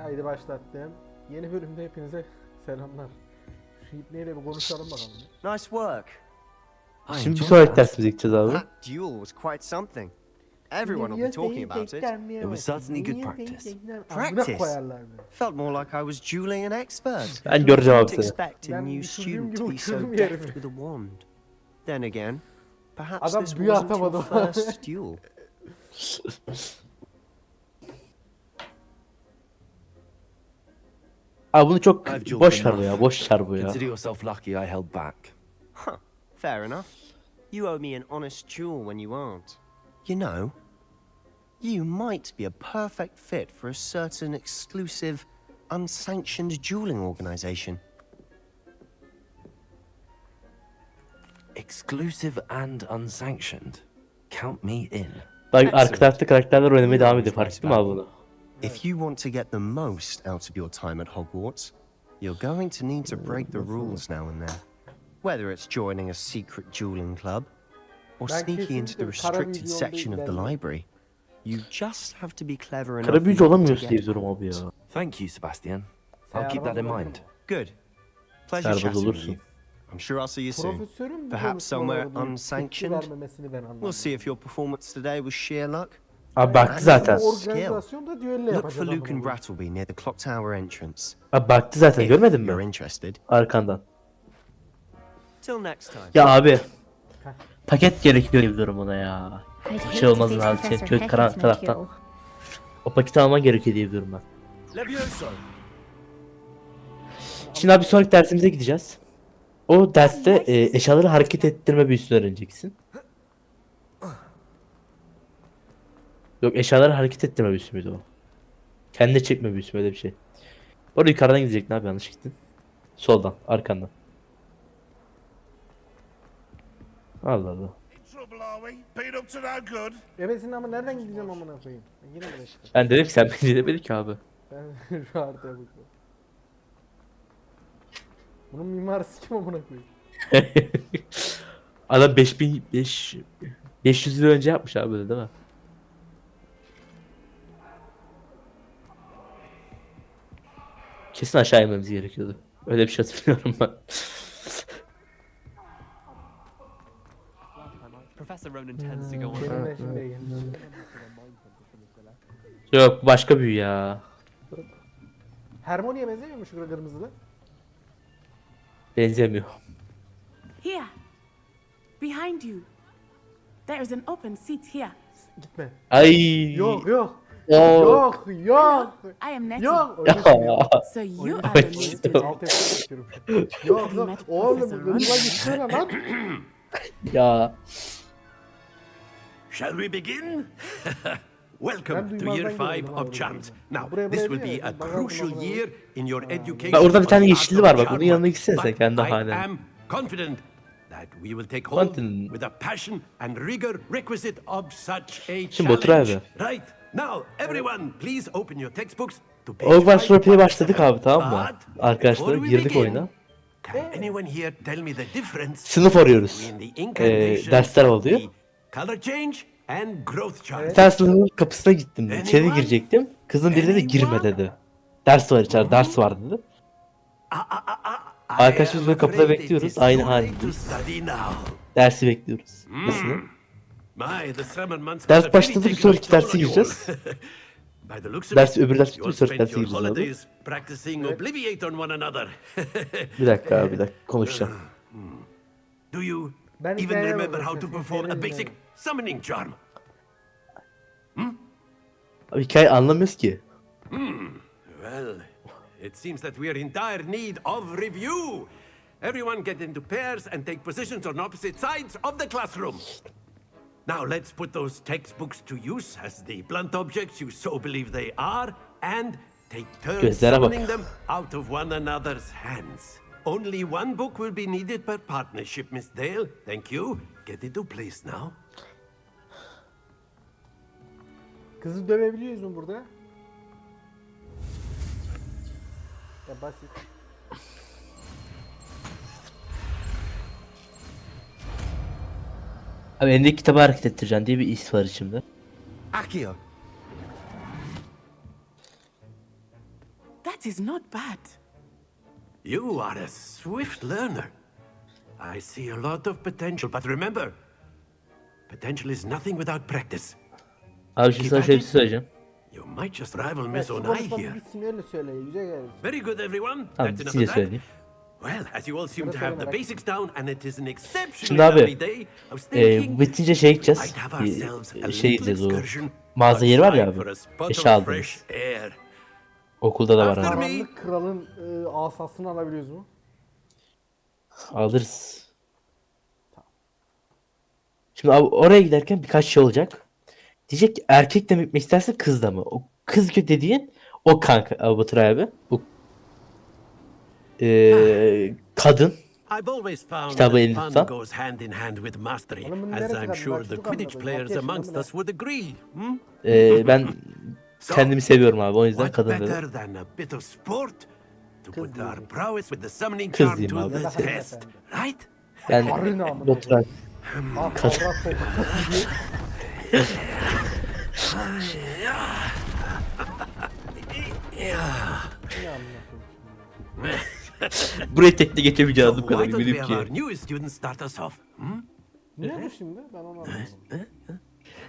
Kaydı başlattım. Yeni bölümde hepinize selamlar. Şu ipneyle bir konuşalım bakalım. Nice work. Şimdi bir sonraki dersimize gideceğiz abi. That duel was quite something. Everyone will be talking about it. It was certainly good practice. Practice? Felt more like I was dueling an expert. Ben göreceğim abi Don't seni. expect a Ben new düşürdüğüm student gibi to be so uçurum deft yerimi. with a wand. Then again, perhaps Adam this büyü wasn't atamadı your bana. first duel. Abi bunu çok I've jolted boş ver bu ya. enough. Boş ver bu ya. Consider yourself lucky I held back. Huh, fair enough. You owe me an honest duel when you aren't. You know, you might be a perfect fit for a certain exclusive, unsanctioned dueling organization. Exclusive and unsanctioned. Count me in. Bak arka tarafta karakterler oynamaya devam ediyor. Fark ettin mi abi bunu? If you want to get the most out of your time at Hogwarts, you're going to need to break the rules now and then. Whether it's joining a secret dueling club or sneaking into the restricted section of the library, you just have to be clever enough Kara büyücü not to olamıyorsun get diye diyorum abi ya. Thank you, Sebastian. I'll keep that in mind. Good. Pleasure Serbest chatting with olursun. you. I'm sure I'll see you soon. Profesörün Perhaps somewhere unsanctioned. We'll see if your performance today was sheer luck. Abi baktı zaten. Organizasyonda düello Look yapacağız. for Luke and amına koyayım. Brattleby near the clock tower entrance. Abi baktı zaten If görmedin you're mi? interested. Arkandan. Till next time. Ya abi. Paket gerekiyor diye biliyorum ona ya. Bir şey olmaz abi. Kötü karanlık taraftan. O paketi alman gerekiyor diye biliyorum ben. Şimdi abi sonraki dersimize gideceğiz. O derste eşyaları hareket ettirme büyüsünü öğreneceksin. Yok eşyaları hareket ettirme büyüsü müydü o? Kendine çekme büyüsü öyle bir şey. Orada yukarıdan gidecektin abi yanlış gittin. Soldan arkandan. Allah Allah. Ebesin ama nereden gideceğim amına koyayım? Yine uğraştım. Ben dedim ki sen beni demedik ki abi. Ben şu artıya bakıyorum. Bunun mimarisi kim amına koyayım? Adam 500 yıl önce yapmış abi böyle değil mi? Kesin aşağı inmemiz gerekiyordu. Öyle bir şey hatırlıyorum ben. Professor Ronan tends to go on. Benim de şimdi geldim. Yok başka büyü ya. Hermione'ye benzemiyor mu şu kırmızılı? Benzemiyor. Here, behind you. There is an open seat here. Gitme. Ay. Yok yok. Oo. Yok yok. I am Nettie. Yok. Öyle şey yok. So you Oyun are the için new alt student. F'ye bakıyorum. Yok yok. Oğlum kırmızıla gitsene lan. Ya. Shall we begin? Welcome Ben to year duymazdan 5 girdim abi of Charms. buraya. Now, Buraya this will diyor be ya, a bakalım crucial bakalım. year in your education. Bak orada bir tane on the yeşilli art var of bak, charm onun yanına work. gitsene sen But kendi I haline. am confident that we will take hold Confident. with the passion and rigor requisite of such a Şimdi otur abi. challenge. Right, now everyone please open your textbooks to page Hogwarts 5. Legacy'ye başladık abi tamam mı? But Arkadaşlar before we girdik begin, oyuna. Can anyone here tell me the difference Sınıf arıyoruz. between the incarnations Dersler of oluyor. the color change and growth chart? Bir tane sınıfın kapısına gittim. İçeri girecektim. Kızın biri de girme dedi. Ders var içeride, ders var dedi. Arkadaşlar biz böyle kapıda bekliyoruz. Aynı halindeyiz. Dersi bekliyoruz. Nasıl? Ders başladı, bir sonraki derse gireceğiz. Ders öbür ders bitti, bir sonraki derse gireceğiz abi. Bir dakika abi, bir dakika konuşacağım. Do you Ben even hikayeye remember bakıyorum, how to sesini perform a dinlerim. basic summoning charm? Abi hikaye anlamıyoruz ki. Well, it seems that we are in dire need of review. Everyone get into pairs and take positions on opposite sides of the classroom. Now let's put those textbooks to use as the blunt objects you so believe they are, and take turns Gözlere bak. summoning them out of one another's hands. Only one book will be needed per partnership, Miss Dale. Thank you. Get into place now. Kızı dövebiliyoruz mu burada? Ya basit. Abi elindeki kitabı hareket ettireceksin diye bir his var içimde. Accio. That is not bad. You are a swift learner. I see a lot of potential, but remember, potential is nothing without practice. Abi şimdi sana şöyle bir şey söyleyeceğim. You might just rival Evet, Miss şu Onay konuşmanın here. bitsin öyle söyle. Yüce gelsin. Very good, everyone. Tamam That's enough size of that. söyleyeyim. Well, as you all seem to have the basics down, and it is an Şimdi exceptionally abi lovely day, I was thinking bitince şey we gideceğiz. might have ourselves a Şey little gideceğiz o. excursion Mağaza yeri var ya outside abi. for a spot Eşya of aldığımız. fresh air. Okulda da var After abi. me. Karanlık kralın asasını alabiliyoruz mu? Alırız. Şimdi abi oraya giderken birkaç şey olacak. Diyecek ki erkek de mi gitmek isterse kız da mı? O kız dediğin o kanka abi Baturay abi. Bu kadın. I've always found Kitabı that elinde fun tutan. goes hand in hand with mastery, Oğlum bunun as neresi I'm kadın? sure Ben the çocuk Quidditch anladım. players Altı yaşında amongst mı us would agree. Hmm? Ben So, kendimi seviyorum abi o yüzden what kadın dedim. better than a bit of sport to put our prowess with the summoning Kız charm diyeyim to abi. the Ya da hanımefendi. test, right? Ben Arı namına. Baturay. Ah kavrak sokakası diye. Ne amına koyayım şimdi? Burayı tekte geçemeyeceğiz So bu kadar why don't we eminim have our ki. newest student start us off? Hmm? Ne bu şimdi? Ben onu anlamadım.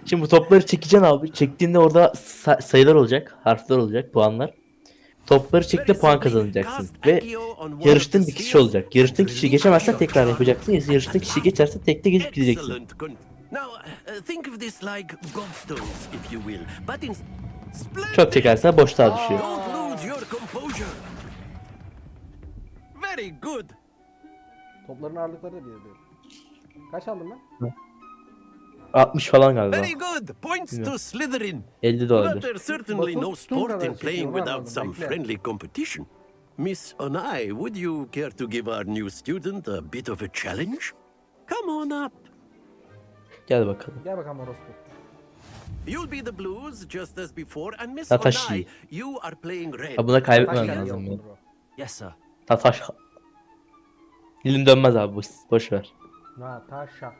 Şimdi bu topları çekeceksin abi. Çektiğinde orada sayılar olacak, harfler olacak, puanlar. Topları çekti puan kazanacaksın ve yarıştığın bir kişi olacak. Yarıştığın kişi geçemezsen tekrar yapacaksın. Yarıştığın kişi geçerse tekte gezip gideceksin. Excellent. Now, think of this like gobstones, if you will. But in Çok çekersen boşluğa düşüyor. don't lose your composure. Very good. Topların ağırlıkları da bir diyor. Kaç aldım ben? 60 falan galiba. Very good. Points to Slytherin. 50 But dolardır. there's certainly no Basın tuttuğum sport kadar in playing çekiyor, without anladım, some bekle. friendly competition. Miss Onai, would you care to give our new student a bit of a challenge? Come on up. Gel bakalım. Gel bakalım orospu. You'll be the blues just as before, and Miss Tatashi. Onai, you are playing red. Ha buna kaybetmem Taş lazım geldi ya. bro. Yes, sir. Tataş. Dilim dönmez abi boş ver. Ha taşa.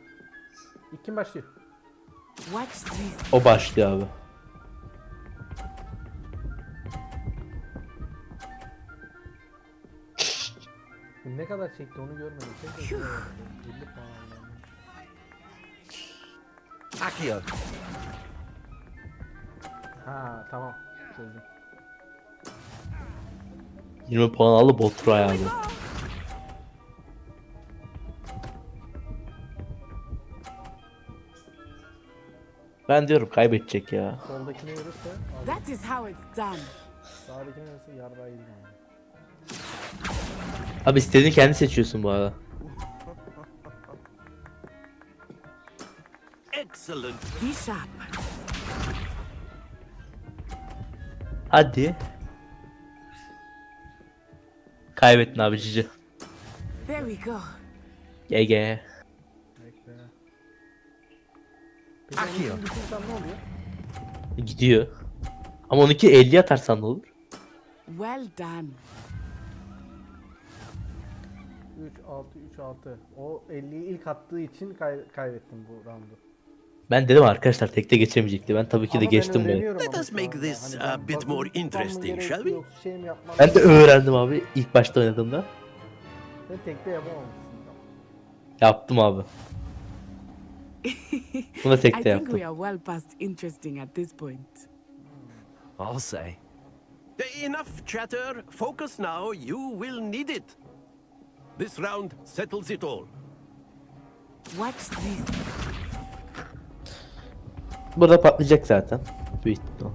İlk kim başlıyor? Watch this. O başlıyor abi. Ne kadar çekti onu görmedim. Çekti. 50 puan aldım. Accio. Ha tamam. Çözdüm. 20 puan aldı Baturay abi. Ben diyorum kaybedecek ya. Soldakine verirse al. That is how it's done. Sağdakine verirse yarrağı yedim yani. Abi istediğini kendi seçiyorsun bu arada. Excellent. Be sharp. Hadi. Kaybettin abi cici. There we go. GG. Bekle. Peki Akıyor. onun bitirsem ne oluyor? Gidiyor. Ama onunki 50 atarsan ne olur? Well done. 3-6-3-6. O 50'yi ilk attığı için kaybettim bu roundu. Ben dedim arkadaşlar tekte geçemeyecekti. Ben tabii ki de Ama ben geçtim burayı. öğreniyorum Let ama us şu make anda. this Hani a ben bit basılı more tutmam mı interesting, gerekiyor, shall we? yoksa şey mi yapmam Ben de gerekiyor? öğrendim abi ilk başta oynadığımda. Sen tekte yapamamışsın. Yaptım abi. Bunu da I tekte think yaptım. we are well past interesting at this point. I'll say. Enough chatter. Focus now. You will need it. This round settles it all. Watch this. Burada patlayacak zaten. Büyük ihtimalle.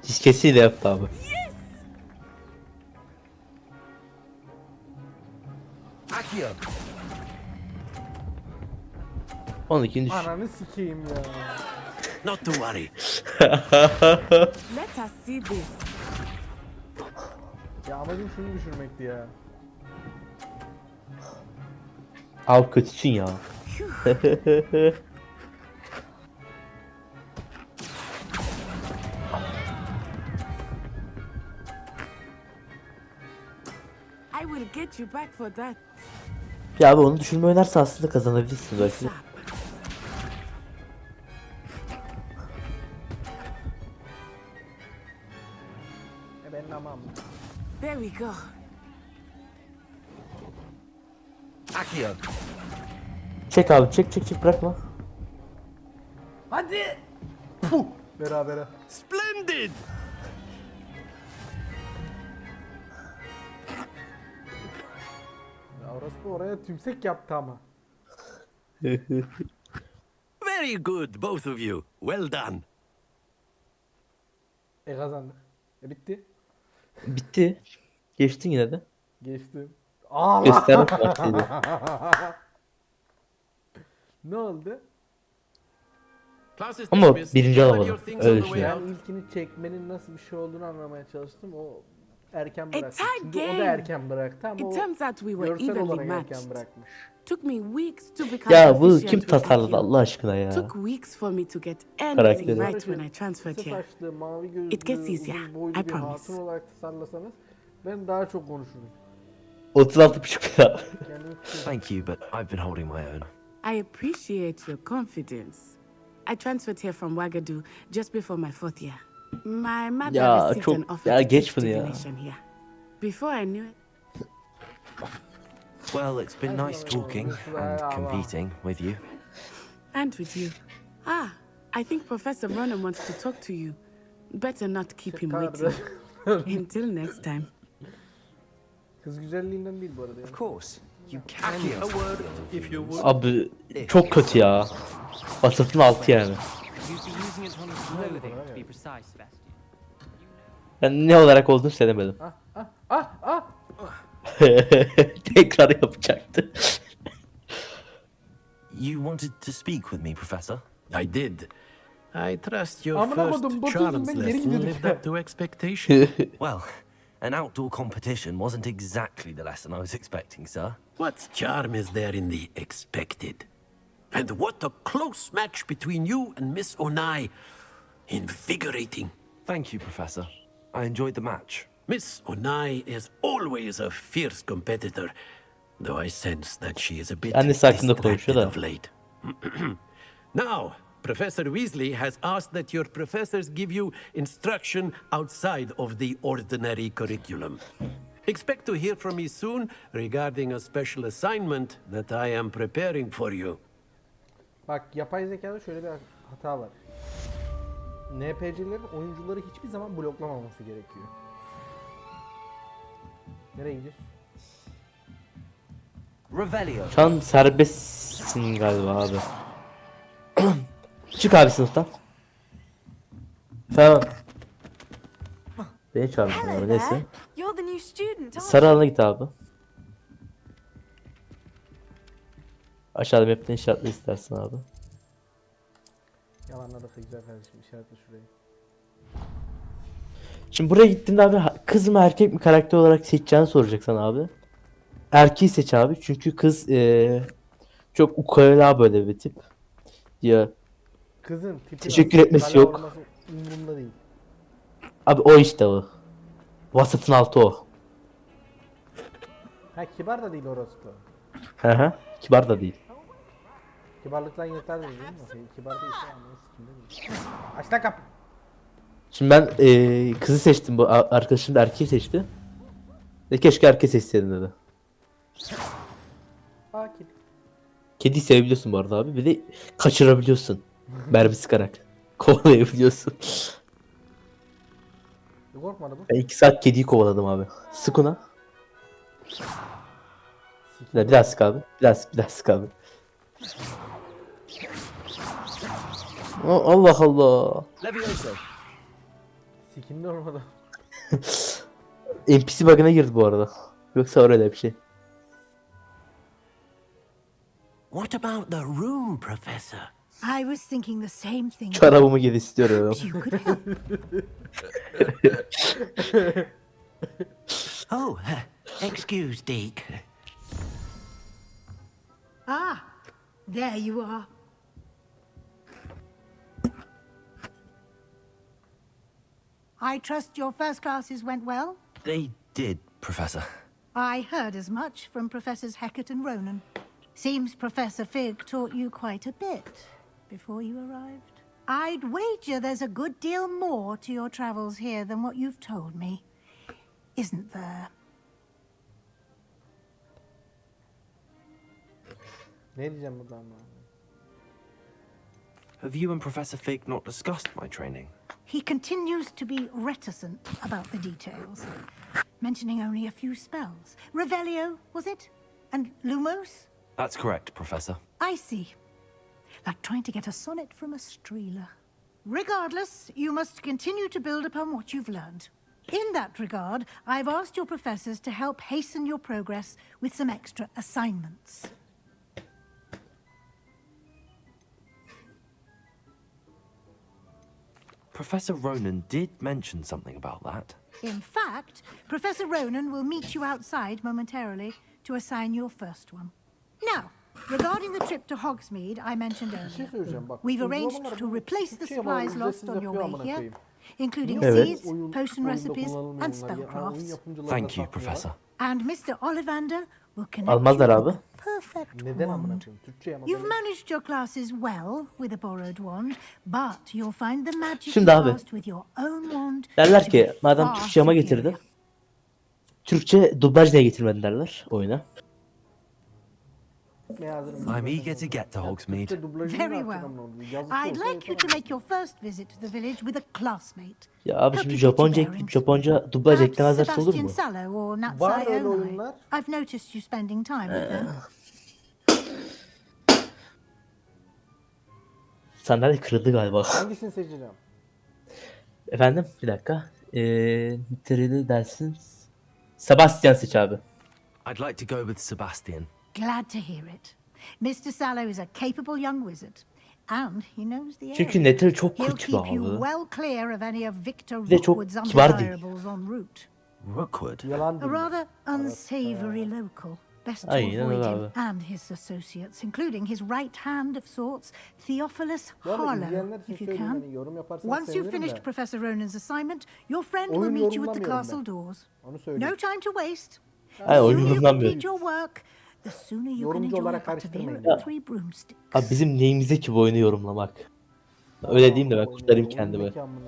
Diskesiyle yaptı abi. Accio. 12'nin düş. Ananı sikeyim ya. Not to worry. Let us see this. Ya amacım şunu düşürmekti ya. Abi kötüsün ya. I will get you back for that. Ya abi onu düşürme oynarsa aslında kazanabilirsin belki. Sharp. Ben amam. There we go. Accio. Çek abi çek bırakma. Hadi. Berabere. Splendid! Ya orası da oraya tümsek yaptı ama. Very good, both of you. Well done. Kazandık. Bitti. Bitti. Geçtin yine de. Geçtim. Allah. Gösterme partiydi. Ne oldu? Class is Ama dismissed. birinci Gather alamadım. your things Öyle on the way düşünüyorum. Ben out. ilkini çekmenin nasıl bir şey olduğunu anlamaya çalıştım. O erken It's bıraktı. our Çünkü o da game. erken bıraktı ama It o turns out we were görsel evenly olarak matched. erken bırakmış. Took me weeks to become Ya bu proficient kim with tasarladı IQ. Allah aşkına ya. Took weeks for me to get Karakteri. anything right when I transferred Kısa here. saçlı, mavi gözlü, It gets easier, uzun boylu I bir promise. hatun olarak tasarlasanız ben daha çok konuşurum. 36,5 lira. Kendimi tutuyorum. Thank you, but I've been holding my own. I appreciate your confidence. I transferred here from Wagadu just before my 4th year. My mother Ya received çok an offer ya to geç teach bunu ya. divination here. Before I knew it, Well, it's been nice talking and competing with you. and with you. I think Professor Ronan wants to talk to you. Better not keep him waiting. Until next time. Kız güzelliğinden değil bu arada. Yani. Of course, you can. A word, if you would. Abi çok kötü ya. Vasatın altı yani. You'd be using it on clothing, to be precise, Sebastian. Ben ne olarak olduğunu söylemedim. Tekrar yapacaktı. You wanted to speak with me, Professor? I did. I trust your Amına first kodum, bu charms kızım ben geri lesson gidiyordum lived ya. up to expectation. Well, an outdoor competition wasn't exactly the lesson I was expecting, sir. What charm is there in the expected? And what a close match between you and Miss Onai. Invigorating. Thank you, Professor. I enjoyed the match. Miss Onai is always a fierce competitor, though I sense that she is a bit Annesi hakkında konuşuyor distracted da. of late. Now, Professor Weasley has asked that your professors give you instruction outside of the ordinary curriculum. Expect to hear from me soon regarding a special assignment that I am preparing for you. Bak yapay zekada şöyle bir hata var. NPC'lerin oyuncuları hiçbir zaman bloklamaması gerekiyor. Nereye gidiyorsun? Revelio. Şu an serbestsin galiba abi. Çık abi sınıftan. Tamam. Beni çağırdın abi neyse. You're the new student, aren't Sarı alana git abi. Aşağıda map'ten işaretle istersin abi. Yalanladık güzel kardeşim, işaretle şurayı. Şimdi buraya gittiğinde abi kız mı erkek mi karakter olarak seçeceğini soracak sana abi. Erkeği seç abi çünkü kız çok ukala böyle bir tip. Ya Kızın tipi Teşekkür nasıl, etmesi kale yok. olması umurumda değil. abi o işte o. Vasatın altı o. Ha kibar da değil orası da. Hı hı. Kibar da değil. Kibarlıktan yeter değil mi? Kibar değilse anlayız kimde değil. Aç lan kapı. Şimdi ben kızı seçtim, bu arkadaşım da erkeği seçti. Ve keşke erkeği seçseydin dedi. Akil. Kediyi sevebiliyorsun bu arada abi. Bir de kaçırabiliyorsun. Mermi sıkarak. Kovalayabiliyorsun. Korkmadı bu. Ben 2 saat kediyi kovaladım abi. Sık ona. Bir daha sık abi. Bir daha sık abi. Allah Allah. Levioso. Sikinde olmadı. NPC bug'ına girdi bu arada. Yoksa öyle bir şey. What about the room, Professor? I was thinking the same thing. Çorabımı geri istiyorum. You could help. Oh, excuse, Deke. There you are. I trust your first classes went well? They did, Professor. I heard as much from Professors Hecat and Ronan. Seems Professor Fig taught you quite a bit before you arrived. I'd wager there's a good deal more to your travels here than what you've told me. isn't there? Ne diyeceğim buradan ben? Have you and Professor Fig not discussed my training? He continues to be reticent about the details, mentioning only a few spells. Revelio, was it? And Lumos? That's correct, Professor. I see. Like trying to get a sonnet from a streeler. Regardless, you must continue to build upon what you've learned. In that regard, I've asked your professors to help hasten your progress with some extra assignments. Professor Ronan did mention something about that. In fact, Professor Ronan will meet you outside momentarily to assign your first one. Now, regarding the trip to Hogsmeade I mentioned earlier, söyleyeceğim bak. we've arranged uygulamalar to bu replace the Türkçe yamaları supplies lost ücretsiz on your yapıyor way amına here, koyayım. including Evet. seeds, potion oyunda recipes, kullanılmıyor and bunlar ya. Oyun spellcrafts. yapımcıları Thank you, da satmıyorlar. Professor. And Mr. Ollivander will connect Almazlar you abi. with the perfect Neden amına wand. koyayım? Türkçe You've yamaları. managed your classes well with a borrowed wand, but you'll find the magic you Şimdi abi, cast with your own wand Derler to ki be madem far Türkçe yama superior. getirdin. Türkçe dublaj niye getirmedin derler oyuna. I'm eager to get to Hogsmeade. Very well. I'd like you to make your first visit to the village with a classmate. Ya abi Hope şimdi you get your Japonca ekleyip bearings. Japonca dublaj Perhaps eklemezlerse olur Sebastian mu? Sallow or Var Natsai öyle Onai. oyunlar. I've noticed you spending time with them. Sandalye kırıldı galiba. Hangisini seçeceğim? Efendim bir dakika. Nitelikli dersin. Sebastian seç abi. I'd like to go with Sebastian. Glad to hear it. Mr. Sallow is a capable young wizard. And he knows the area. Çünkü Netil çok He'll kötü be keep you abi. well clear of any of Victor Bir de çok Rookwood's kibar değil. undesirables en route. Rookwood? Yalan A değil. rather unsavory local. Best to Aynen avoid öyle him abi. and his associates, including his right hand of sorts, Theophilus Bu arada Harlow, izleyenler için if you söyleyeyim, can. hani yorum yaparsanız Once you've sevinirim finished de. Professor Ronan's assignment, your friend will Oyun meet you at the yorumlamıyorum castle ben. doors. Onu söyleyeyim. No time to waste. The Hayır, oyun sooner you yorumlamıyorum. complete your work, the sooner you can Yorumcu enjoy olarak Butterbeer karıştırmayın and ya. the Three Broomsticks. Abi bizim neyimize ki bu oyunu yorumlamak. Öyle diyeyim de ben kurtarayım Oyun kendimi. ne ki amına?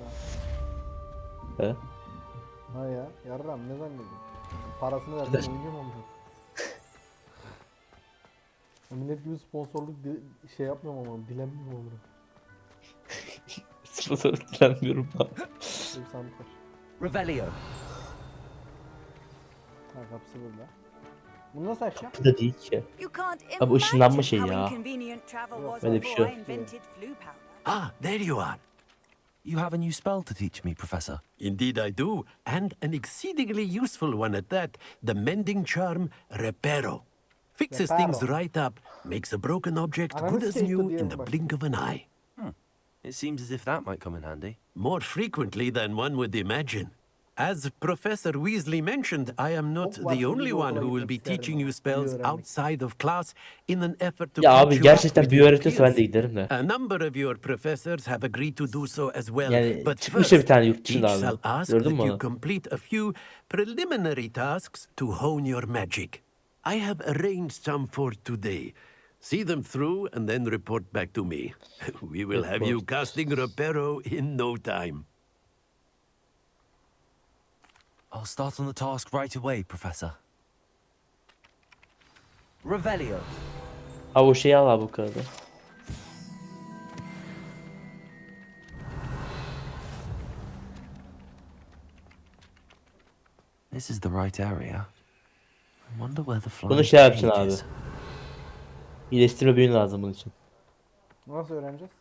He? Ha ya, yarram ne zannediyorsun? Parasını verdim oynuyorum amına. Millet gibi sponsorluk şey yapmıyorum ama dilenmiyorum amına. Sponsor dilenmiyorum abi. Bir sandık var. Revelio. Ha kapısı burada. Bunu nasıl açacağım? Bu da değil ki. Abi ışınlanma şey ya. Böyle bir şey yok. Ah, there you are. You have a new spell to teach me, Professor. Indeed I do, and an exceedingly useful one at that. The mending charm Reparo. Fixes things Reparo. right up, makes a broken object Ananı good as sikeyim new diyelim in the bak. blink of an eye. It seems as if that might come in handy. More frequently than one would imagine. As Professor Weasley mentioned, I am not Hogwarts the only Legacy one who will be isterim teaching ama, you spells büyü öğrenmek. outside of class in an effort to Ya catch abi you gerçekten up büyü with your öğretiyorsa ben de peers. giderim de. A number of your professors have agreed to do so as well. Yani But çıkmış first, da bir tane yurt each dışında abi. shall ask Gördün that mü you onu? complete a few preliminary tasks to hone your magic. I have arranged some for today. See them through and then report back to me. We will have you casting Reparo in no time. I'll start on the task right away, Professor. Revelio. Abi o şeyi al abi bu kağıdı. This is the right area. I wonder where the Bunu flying şey yapacaksın page abi. is. İyileştirme büyün lazım bunun için. Nasıl öğreneceğiz?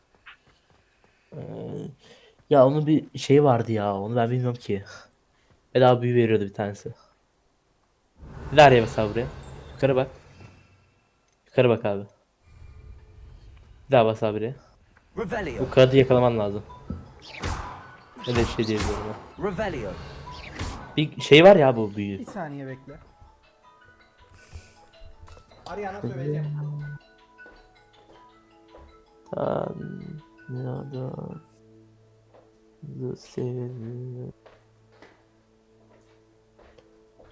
Ya onun bir şey vardı ya. Onu ben bilmiyorum ki. Bedava büyü veriyordu bir tanesi. Bir daha araya bas abi buraya. Yukarı bak. Yukarı bak abi. Bir daha bas abi buraya. Revelio. Bu kağıdı yakalaman lazım. Öyle bir şey diyebiliyorum ben. Revelio. Bir şey var ya bu büyü. Bir saniye bekle. Arayana söyleyeceğim. Tanrı'dan sevgili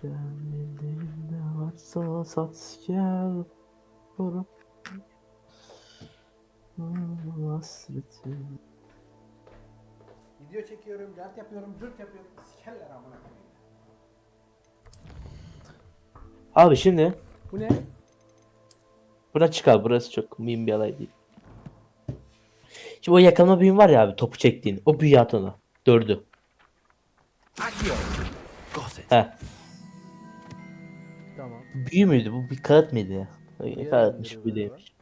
gelmediğinde varsa sat gel korup hasretim. Video çekiyorum, cart yapıyorum, cırt yapıyorum. Sikerler amına koyayım. Abi şimdi Bu ne? buradan çıkar. Burası çok mühim bir olay değil. Şimdi o yakalama büyün var ya abi, topu çektiğin. O büyüyü at ona. 4'ü. Accio. Got it. He. Tamam. Büyü müydü? Bu bir kağıt mıydı ya? Diğer Kağıtmış, gönderiyor bu galiba. değilmiş.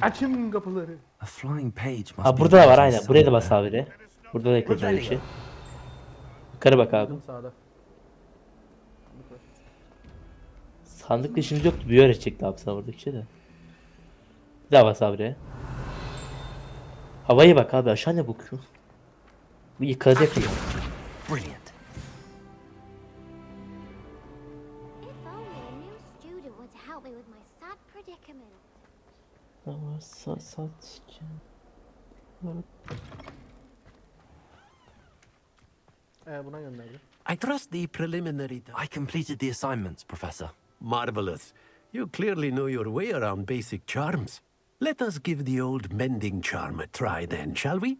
Açın kapıları. A flying page must Ha be burada da var written aynen. Buraya da bas somewhere. abi de. Burada da yakaladı bir şey. Yukarı bak abi. Sağda. Sandıkla işimiz yoktu. Büyü öğretecekti abi sana buradaki şey de. Bir daha bas abi de. Havaya bak abi, aşağı ne bakıyor? Bu yıkadı yakaladı. Brilliant. If only a new student were to help me with my sad predicament. Buna gönderdi. I trust the preliminary. I completed the assignments, Professor. Marvelous. You clearly know your way around basic charms. Let us give the old mending charm a try then, shall we?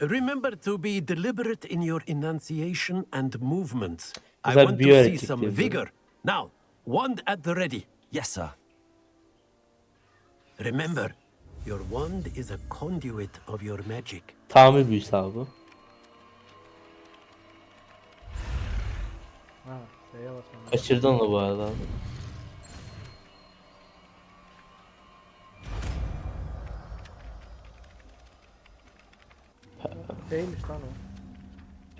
Remember to be deliberate in your enunciation and movements. I Güzel want bir to see öğrettik some diyor. vigor. Now, wand at the ready. Yes, sir. Remember, your wand is a conduit of your magic. Tamir büyüsü abi. Ha, Şeye basmam lazım. Kaçırdın onu bu arada abi. Neymiş lan o?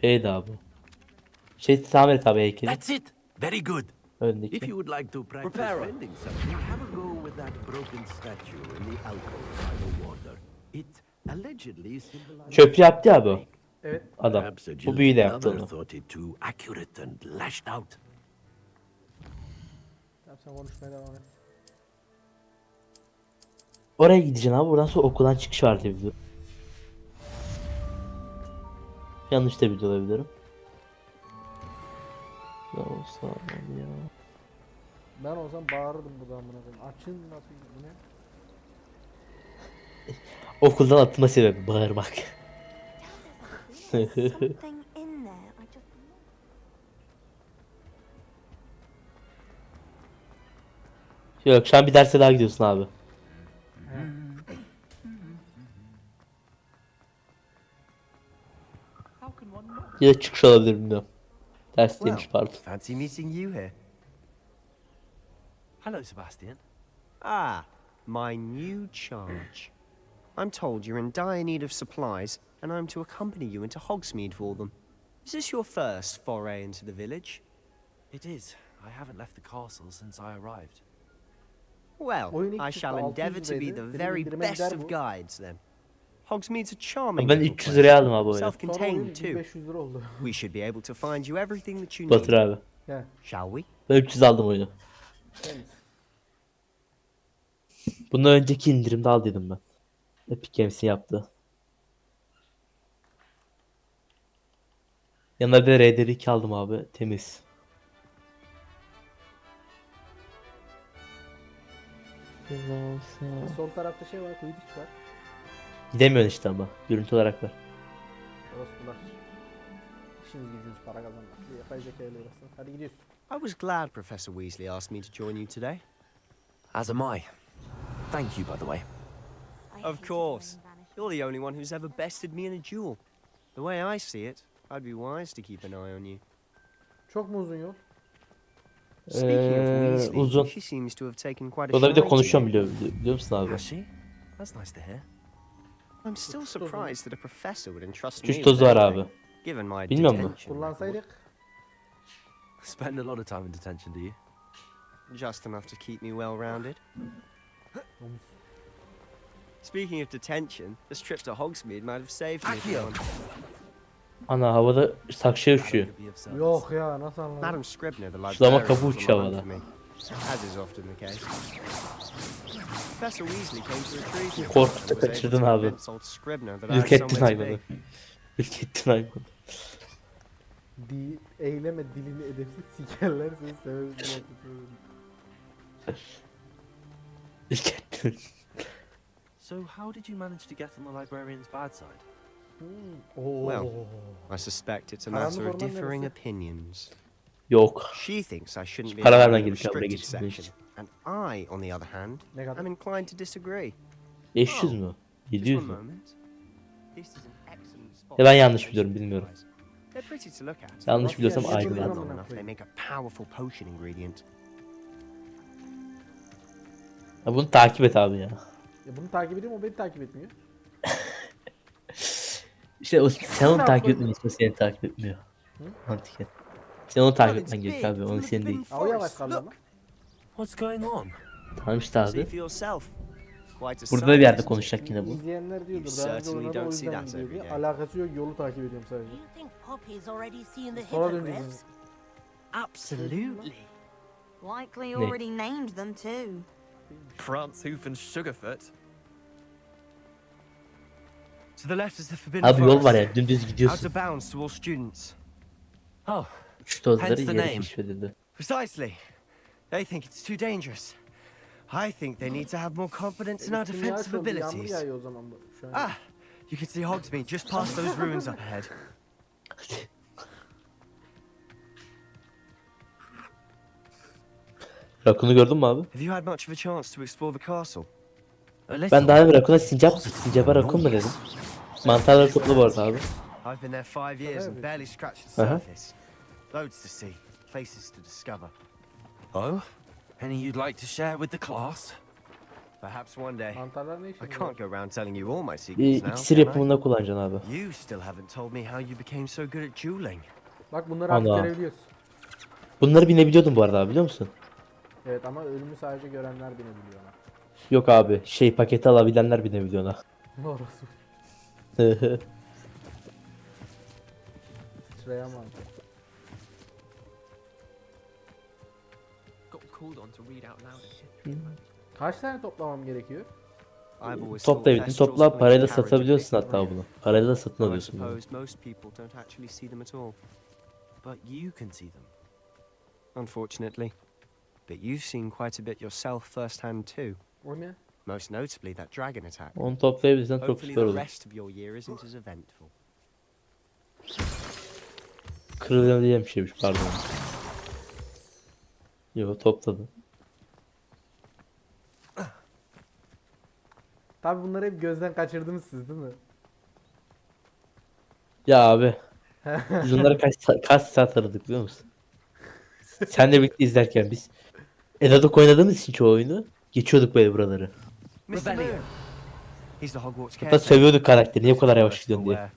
F'ydi abi. Şey tamir et abi heykeli. That's it. Very good. If Öndeki. you would like to practice Prepare. mending something, have a go with that broken statue in the alcove by the water. It allegedly symbolizes... Çöplü yaptı ya abi o. Evet. Adam. Perhaps a Bu büyüyü de jilted yaptı lover onu. thought it too accurate and lashed out. Tamam sen konuşmaya devam et. Oraya gideceksin abi. Buradan sonra okuldan çıkış var diye biliyorum. Yanlış da biliyor olabilirim. Ne olsa abi ya. Ben olsam bağırırdım burada amına koyayım. Açın nasıl bu ne? Okuldan atılma sebebi bağırmak. Something in there. I just... Yok şu an bir derse daha gidiyorsun abi. Ya da çıkış olabilir bilmiyorum. Ders demiş pardon. Fancy meeting you here. Hello, Sebastian. Ah, my new charge. I'm told you're in dire need of supplies, and I'm to accompany you into Hogsmeade for them. Is this your first foray into the village? It is. I haven't left the castle since I arrived. Well, Oyun ilk I çıktı, shall 600 endeavour to be liraydı. the Benim very indirime best gider of bu. guides, then. Hogsmeade's a charming Ben little 300 liraya place, aldım abi oyunu. Sonra oyun self-contained too. 1500 lira oldu. We should be able to find you everything that you Batır need, abi. Gel. shall we? Ben 300 aldım oyunu. Temiz. Bundan önceki indirimde al dedim ben. Epic Games'in yaptı. Yanına bir de RDR2 aldım abi. Temiz. Sol tarafta şey var, Quidditch var. Gidemiyorsun işte ama. Görüntü olarak var. Orospular. İşiniz gücünüz para kazanmak. Bir yapay zeka ile uğraşsın. Hadi gidiyoruz. I was glad Professor Weasley asked me to join you today. As am I. Thank you, by the way. I Of hate course. it when you vanish. You're the only one who's ever bested me in a duel. The way I see it, I'd be wise to keep an eye on you. Çok mu uzun yol? Speaking of Weasley, uzun. she seems to have taken quite a O da bir de shine to konuşuyorum you. biliyor musun abi? Has she? That's nice to hear. I'm still surprised that a professor would entrust me Çüş with tozu var anything, abi. given my Bilmiyor musun? detention record. Kullansaydık. Spend a lot of time in detention, do you? Just enough to keep me well-rounded. Speaking of detention, this trip to Hogsmeade might have saved me Accio. from... Ana havada sakşaya uçuyor. Could be of service. Yok ya nasıl anladın? Madam Scribner, the Şurada ama librarian, kapı was uçuyor on havada. for me, as is often the case. Professor Weasley came to retrieve me Korkuttu, and was able kaçırdın to abi. convince old Scribner that I İlk had ettin somewhere to hayvanı. be. İlk ettin hayvanı. Eyleme dilini edepsiz sikerler seni severiz. İlk ettin. So, how did you manage to get on the librarian's bad side? Oo. Well, I suspect it's a Karanlık matter of orman differing neresi? opinions. Yok. She thinks I shouldn't be Para allowed vermen in the gerekiyor buraya restricted geçmek section. için. And I, on the other hand, Ne kadar? am inclined to disagree. 500 mü? Just 700 one mü? moment. This is an excellent spot Ya ben for yanlış potion biliyorum, bilmiyorum. supplies. They're pretty to look at. Yanlış biliyorsam Yani ayrı bir yapıyorum adam. amına They koyayım. make a powerful potion ingredient. Ya bunu takip et abi ya. Ya bunu takip ediyorum, o beni takip etmiyor. İşte o, sen onu Ne takip yapayım? etmiyorsun, seni takip etmiyor. Mantıken. Sen onu takip etmen gerekiyor abi, onun senin değil. Ha, o yavaş kaldı ama. What's going on? Tamam işte See abi. for yourself. Quite a Burada da bir sight, yerde isn't it? konuşacak yine bu. İzleyenler diyordur, You daha önce certainly oynadı o don't see yüzden that gidiyor every diye. day. Alakası yok, yolu takip ediyorum sadece. Do you think Poppy's already seen the Sonra hippogriffs? döneceğiz. Absolutely. Likely Ne? already named them too. Prantzhoof and Sugarfoot. To the left is the forbidden Abi yol var forest. ya, dümdüz Out gidiyorsun. of bounds to all students. Oh, Şu tozları Hence the yeri name. keşfedildi. Precisely. They think it's too dangerous. I think they need to have more confidence in our Kimya defensive açıldı, yağmur abilities. yağıyor o zaman bu. Şu an. Ah, you can see Hogsmeade just past those ruins up ahead. Rakun'u gördün mü abi? Have you had much of a chance to explore the castle? Ben daha bir Rakun'a sincapa Rakun mu dedim? Mantarları topla bu arada abi. I've been there 5 years and Evet. barely scratched the Uh-huh. surface. Loads to see, places to discover. oh? Any you'd like to share with the class? Perhaps one day. Mantarlar ne işe I yarıyor? can't go around telling you all my secrets now, İksir can I? yapımında kullanacaksın abi. You still haven't told me how you became so good at dueling. Bak bunları artık Ana. görebiliyoruz. Bunları binebiliyordum bu arada abi, biliyor musun? Evet ama ölümü sadece görenler binebiliyor ona. Yok abi, şey paketi alabilenler binebiliyor ona. Orası. Sıçrayan mantar. Got called on to read out loud. Kaç tane toplamam gerekiyor? I've always thought Topla Thestrals topla, played parayla carriage a satabiliyorsun bit hatta more. bunu. Parayla da satın Though I alıyorsun bunu. suppose most people don't actually see them at all. But you can see them. Unfortunately. But you've seen quite a bit yourself firsthand too. O ne? Most notably that dragon attack. Onu toplayabilirsen çok Hopefully süper the olur. rest of your year isn't as eventful. Kırılıyor diye bir şeymiş, pardon. Yok, topladım. Tabi bunları hep gözden kaçırdınız siz değil mi? Ya abi. Biz onları kaç saat aradık biliyor musun? Senle birlikte izlerken biz. Edadık oynadığımız için çoğu oyunu. Geçiyorduk böyle buraları. Mr. Moon. He's the Hogwarts Hatta caretaker. sövüyorduk karakteri. Niye bu kadar yavaş gidiyorsun diye. Aware.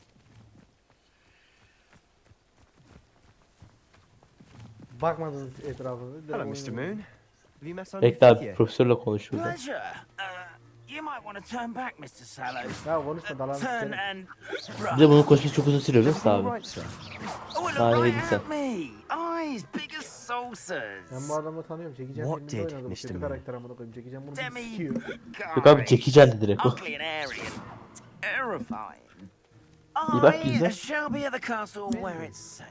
Bakmadınız etrafınıza. direkt Hello, oyun Mr. Moon. oynadınız. Have you met our new Bekle fifth abi, year? profesörle konuşuyordu. Pleasure. You might want to turn back, Mr. Sallow. Ya konuşma dalan Turn sikerim. and Bir de bunun konuşması çok uzun sürüyor biliyor musun All abi? right, sir. Oh, look Aynen right insan. at me. Eyes big as saucers. Ben bu adamı tanıyorum. Çekeceğim What filminde did oynadı bu Mr. kötü Moon? karakter amına koyayım. Çekeceğim bunu bir Demi sikiyor. Yok abi, çekeceğim de direkt o. Ugly and airy and terrifying. İyi bak, I güzel. shall be at the castle where it's safe.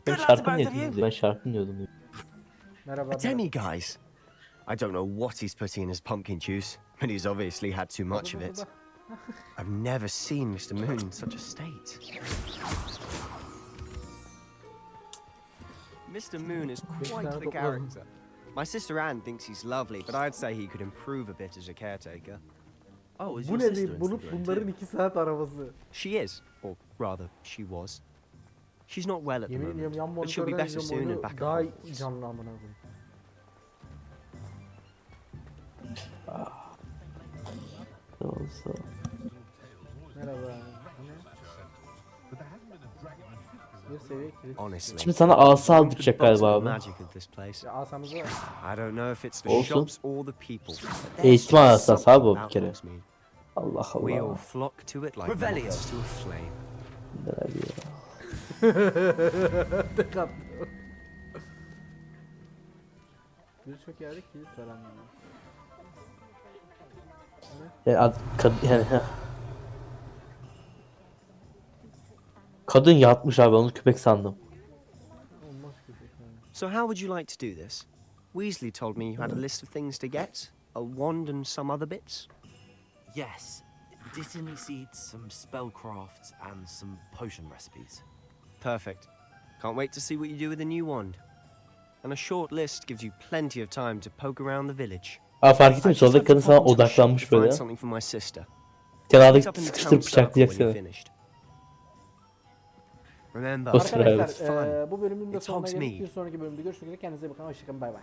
Ben Good luck to şarkı both of niyetiydi. you. Ben şarkı dinliyordum. Merhaba. Demi, guys. I don't know what he's putting in his pumpkin juice, but he's obviously had too much of it. I've never seen Mr. Moon in such a state. Mr. Moon is quite the character. My sister Anne thinks he's lovely, but I'd say he could improve a bit as a caretaker. Oh, is Bu your ne sister değil? in Bulup Slytherin bunların too? 2 saat arabası. She is, or rather, she was. She's not well at the Yemin moment, ediyorum yan but she'll be monitörden better izliyorum soon and oyunu. back Daha at Hogwarts. canlı amına koyayım. Olsa. Merhaba. Bu ne? Bir seviye kilit. Honestly, Şimdi sana asa who aldıracak could boast galiba of the abi. magic of this place. Ya asamız var. I don't know if it's the Olsun. shops or the people. but there's Eğitim asası something abi o bir about kere. Hogsmeade. Allah We all Allah. flock to it like Revelio. moths to a flame. Neler diyor. Tek attı. Birçok yerde kilit var ama. Yani kadın yatmış abi, onu köpek sandım. Olmaz köpek yani. So how would you like to do this? Weasley told me you had a list of things to get, a wand and some other bits. Yes. Dittany seeds, some spellcrafts, and some potion recipes. Perfect. Can't wait to see what you do with the new wand. And a short list gives you plenty of time to poke around the village. Aa, fark ettin mi? I just have Soldaki to kadın sana pop into a shop to odaklanmış böyle. find something for my sister. Kenarda Meet up in the sıkıştırıp town circle bıçaklayacak when you're seni. finished. Remember, Dostlar, Arkadaşlar it's fun. bu bölümün de It's sonuna Hogsmeade. geldik. Bir sonraki bölümde görüşmek üzere. Kendinize iyi bakın. Hoşçakalın. Bay bay.